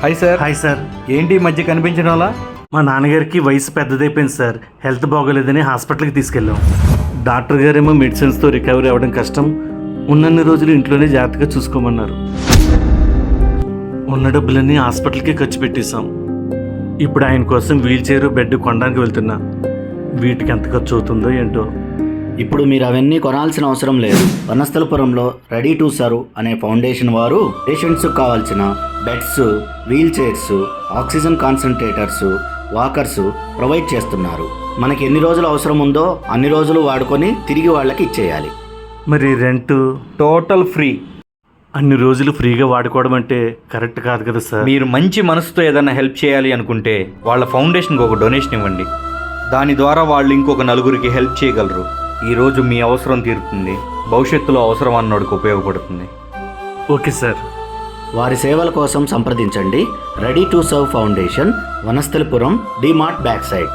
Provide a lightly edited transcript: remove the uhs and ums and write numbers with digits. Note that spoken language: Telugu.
Hi sir. Hi sir. ఏంటి ఈ మధ్య కనిపించడం అలా? మా నాన్నగారికి వయసు పెద్దదైపోయింది సార్. హెల్త్ బాగోలేదని హాస్పిటల్కి తీసుకెళ్ళాం. డాక్టర్ గారేమో మెడిసిన్స్తో రికవరీ అవ్వడం కష్టం, ఉన్నన్ని రోజులు ఇంట్లోనే జాగ్రత్తగా చూసుకోమన్నారు. ఉన్న డబ్బులన్నీ హాస్పిటల్కి ఖర్చు పెట్టేశాం. ఇప్పుడు ఆయన కోసం వీల్ చైర్ బెడ్ కొనడానికి వెళ్తున్నా. వీటికి ఎంత ఖర్చు అవుతుందో ఏంటో. ఇప్పుడు మీరు అవన్నీ కొనాల్సిన అవసరం లేదు. వనస్థలపురంలో రెడీ టు సర్వ్ అనే ఫౌండేషన్ వారు పేషెంట్స్కి కావాల్సిన beds, wheelchairs, oxygen concentrators, walkers provide చేస్తున్నారు. మనకి ఎన్ని రోజులు అవసరం ఉందో అన్ని రోజులు వాడుకొని తిరిగి వాళ్ళకి ఇచ్చేయాలి. మరి రెంట్ టోటల్ ఫ్రీ. అన్ని రోజులు ఫ్రీగా వాడుకోవడం అంటే కరెక్ట్ కాదు కదా సార్. మీరు మంచి మనసుతో ఏదైనా హెల్ప్ చేయాలి అనుకుంటే వాళ్ళ ఫౌండేషన్కి ఒక డొనేషన్ ఇవ్వండి. దాని ద్వారా వాళ్ళు ఇంకొక నలుగురికి హెల్ప్ చేయగలరు. ఈరోజు మీ అవసరం తీరుతుంది, భవిష్యత్తులో అవసరం అన్నోడికి ఉపయోగపడుతుంది. Okay sir. వారి సేవల కోసం సంప్రదించండి. Ready to serve foundation, Vanasthalipuram, DMart back side.